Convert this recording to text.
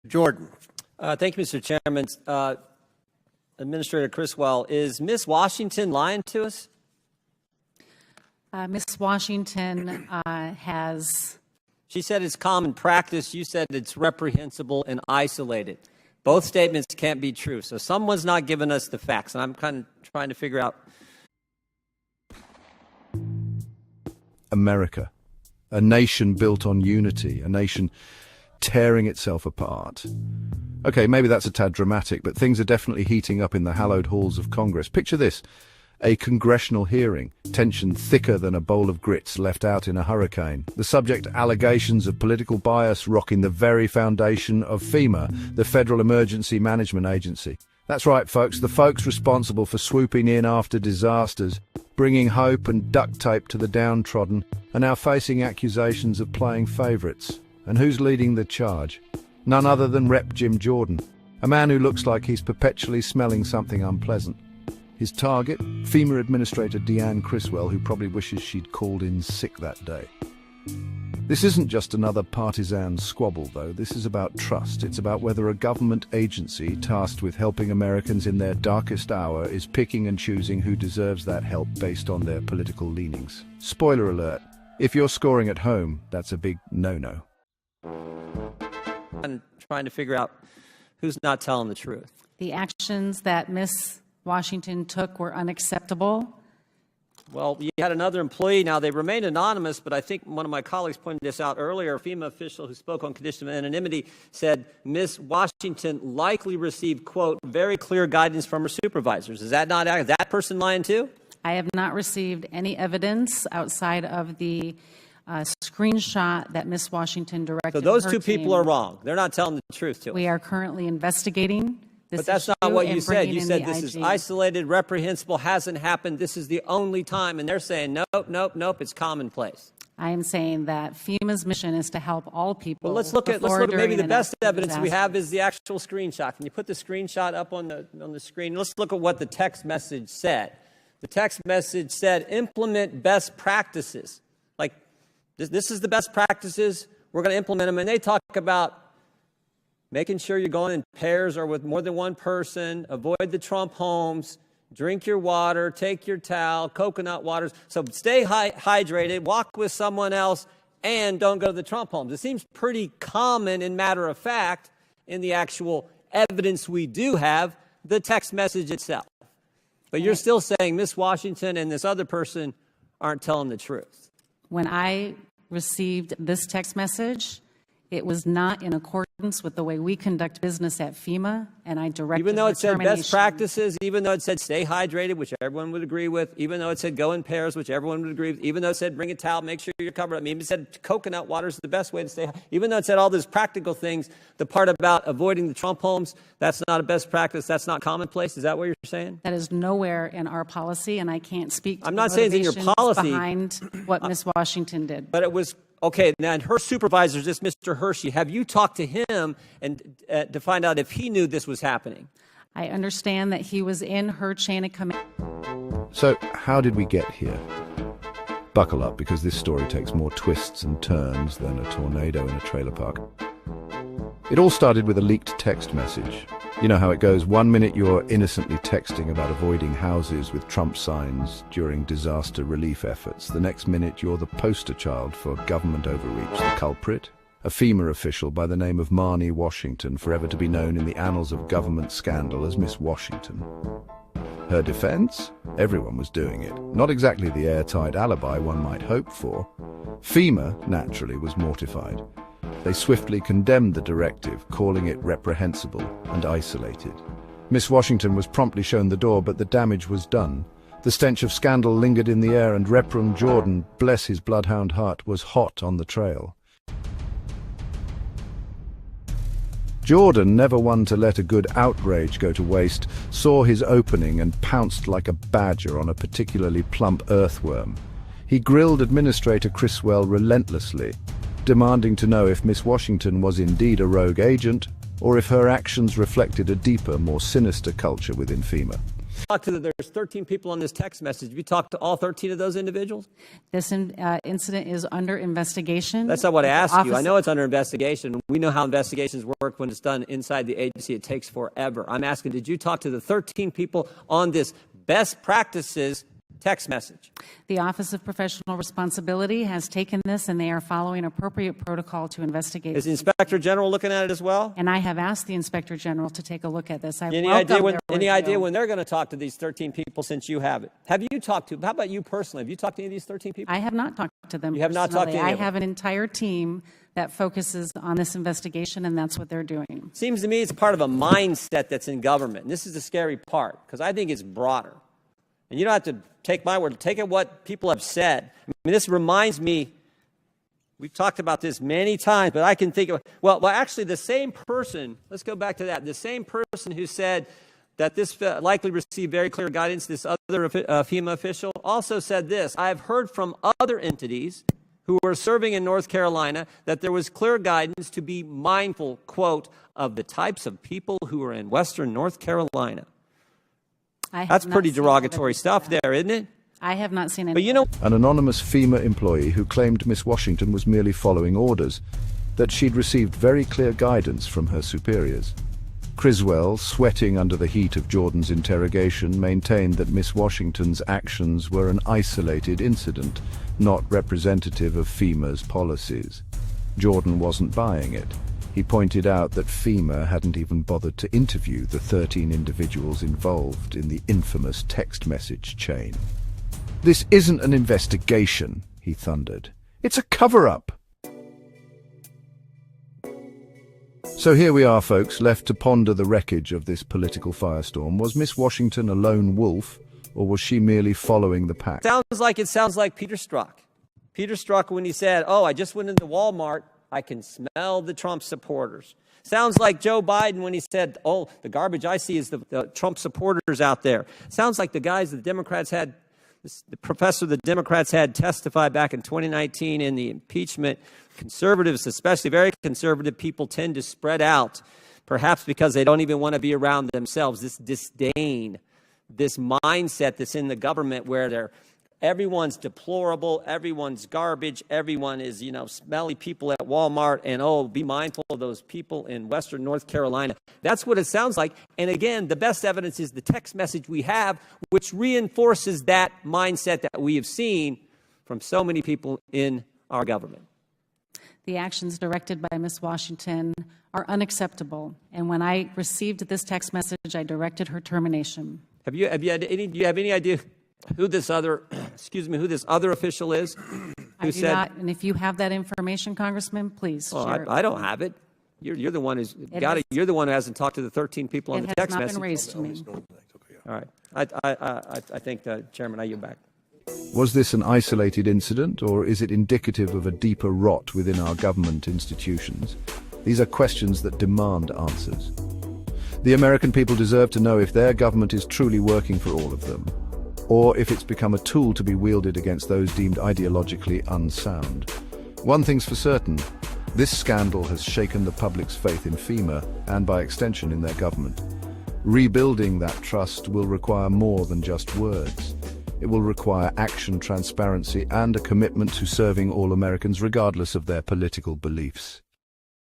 Jordan. Thank you, Mr. Chairman. Administrator Criswell, is Ms. Washington lying to us? Ms. Washington has... She said it's common practice. You said it's reprehensible and isolated. Both statements can't be true. So someone's not giving us the facts, and I'm kind of trying to figure out. America, a nation built on unity, a nation tearing itself apart. Okay, maybe that's a tad dramatic, but things are definitely heating up in the hallowed halls of Congress. Picture this, a congressional hearing, tension thicker than a bowl of grits left out in a hurricane. The subject, allegations of political bias rocking the very foundation of FEMA, the Federal Emergency Management Agency. That's right, folks, the folks responsible for swooping in after disasters, bringing hope and duct tape to the downtrodden, are now facing accusations of playing favourites. And who's leading the charge? None other than Rep. Jim Jordan, a man who looks like he's perpetually smelling something unpleasant. His target, FEMA Administrator Deanne Criswell, who probably wishes she'd called in sick that day. This isn't just another partisan squabble, though. This is about trust. It's about whether a government agency tasked with helping Americans in their darkest hour is picking and choosing who deserves that help based on their political leanings. Spoiler alert, if you're scoring at home, that's a big no-no. I'm trying to figure out who's not telling the truth. The actions that Ms. Washington took were unacceptable. Well, you had another employee. Now, they remain anonymous, but I think one of my colleagues pointed this out earlier. A FEMA official who spoke on condition of anonymity said Ms. Washington likely received, quote, very clear guidance from her supervisors. Is that not that person lying too? I have not received any evidence outside of the screenshot that Ms. Washington directed. So those her two people team. are wrong. They're not telling the truth to us. We are currently investigating this. But that's not what you said. You said this is isolated, reprehensible, hasn't happened. This is the only time. And they're saying, nope, nope, nope, it's commonplace. I am saying that FEMA's mission is to help all people. Well, let's look at maybe the best evidence we have is the actual screenshot. Can you put the screenshot up on the screen? Let's look at what the text message said. The text message said, implement best practices. Like, this is the best practices. We're going to implement them. And they talk about making sure you're going in pairs or with more than one person, avoid the Trump homes, drink your water, take your towel, coconut waters. So stay hydrated, walk with someone else, and don't go to the Trump homes. It seems pretty common and matter of fact in the actual evidence we do have, the text message itself. But you're still saying Miss Washington and this other person aren't telling the truth. When I received this text message, it was not in accordance with the way we conduct business at FEMA, and I directed even though it said termination. best practices, even though it said stay hydrated, which everyone would agree with, even though it said go in pairs, which everyone would agree with, even though it said bring a towel, make sure you're covered. I mean, it said coconut water is the best way to stay. Even though it said all those practical things, the part about avoiding the Trump homes, that's not a best practice. That's not commonplace. Is that what you're saying? That is nowhere in our policy, and I can't speak to I'm not saying it's in your policy behind what Ms. Washington did. But it was. Okay, now and her supervisor, this Mr. Hershey, have you talked to him and to find out if he knew this was happening? I understand that he was in her chain of command. So, how did we get here? Buckle up, because this story takes more twists and turns than a tornado in a trailer park. It all started with a leaked text message. You know how it goes. 1 minute you're innocently texting about avoiding houses with Trump signs during disaster relief efforts. The next minute you're the poster child for government overreach. The culprit? A FEMA official by the name of Marnie Washington, forever to be known in the annals of government scandal as Miss Washington. Her defense? Everyone was doing it. Not exactly the airtight alibi one might hope for. FEMA, naturally, was mortified. They swiftly condemned the directive, calling it reprehensible and isolated. Miss Washington was promptly shown the door, but the damage was done. The stench of scandal lingered in the air, and Rep. Jordan, bless his bloodhound heart, was hot on the trail. Jordan, never one to let a good outrage go to waste, saw his opening and pounced like a badger on a particularly plump earthworm. He grilled Administrator Criswell relentlessly, demanding to know if Miss Washington was indeed a rogue agent, or if her actions reflected a deeper, more sinister culture within FEMA. talked to there's 13 people on this text message. Have you talked to all 13 of those individuals? This incident is under investigation. That's not what I asked you. I know it's under investigation. We know how investigations work when it's done inside the agency. It takes forever. I'm asking, did you talk to the 13 people on this best practices text message? The Office of Professional Responsibility has taken this, and they are following appropriate protocol to investigate. Is the Inspector General looking at it as well? And I have asked the Inspector General to take a look at this. Any idea when they're going to talk to these 13 people since you have it? Have you talked to, how about you personally? Have you talked to any of these 13 people? I have not talked to them. You have not talked to any I of them? have an entire team that focuses on this investigation, and that's what they're doing. Seems to me it's part of a mindset that's in government. And this is the scary part, because I think it's broader. And you don't have to take my word. Take it what people have said. I mean, this reminds me, we've talked about this many times, but I can think of, well, actually the same person, let's go back to that, the same person who said that this likely received very clear guidance, this other FEMA official, also said this: I have heard from other entities who were serving in North Carolina that there was clear guidance to be mindful, quote, of the types of people who are in Western North Carolina. That's pretty derogatory stuff there, isn't it? I have not seen any. But you know, An anonymous FEMA employee who claimed Miss Washington was merely following orders, that she'd received very clear guidance from her superiors. Criswell, sweating under the heat of Jordan's interrogation, maintained that Miss Washington's actions were an isolated incident, not representative of FEMA's policies. Jordan wasn't buying it. He pointed out that FEMA hadn't even bothered to interview the 13 individuals involved in the infamous text message chain. This isn't an investigation, he thundered. It's a cover-up. So here we are, folks, left to ponder the wreckage of this political firestorm. Was Miss Washington a lone wolf, or was she merely following the pack? sounds like Peter Strzok. Peter Strzok, when he said, "Oh, I just went into Walmart, I can smell the Trump supporters." Sounds like Joe Biden when he said, "Oh, the garbage I see is the Trump supporters out there." Sounds like the guys that the Democrats had, the professor the Democrats had testify back in 2019 in the impeachment. Conservatives, especially very conservative people, tend to spread out, perhaps because they don't even want to be around themselves. This disdain, this mindset that's in the government where everyone's deplorable, everyone's garbage, everyone is, smelly people at Walmart, and be mindful of those people in Western North Carolina. That's what it sounds like. And again, the best evidence is the text message we have, which reinforces that mindset that we have seen from so many people in our government. The actions directed by Ms. Washington are unacceptable, and when I received this text message, I directed her termination. Do you have any idea who this other official is? I do not, and if you have that information, Congressman, please share it. I don't have it. You're the one who's got it. You're the one who hasn't talked to the 13 people on the text message. It has not been raised to me. All right. I think, Chairman, I yield back. Was this an isolated incident, or is it indicative of a deeper rot within our government institutions? These are questions that demand answers. The American people deserve to know if their government is truly working for all of them, or if it's become a tool to be wielded against those deemed ideologically unsound. One thing's for certain, this scandal has shaken the public's faith in FEMA and, by extension, in their government. Rebuilding that trust will require more than just words. It will require action, transparency, and a commitment to serving all Americans regardless of their political beliefs.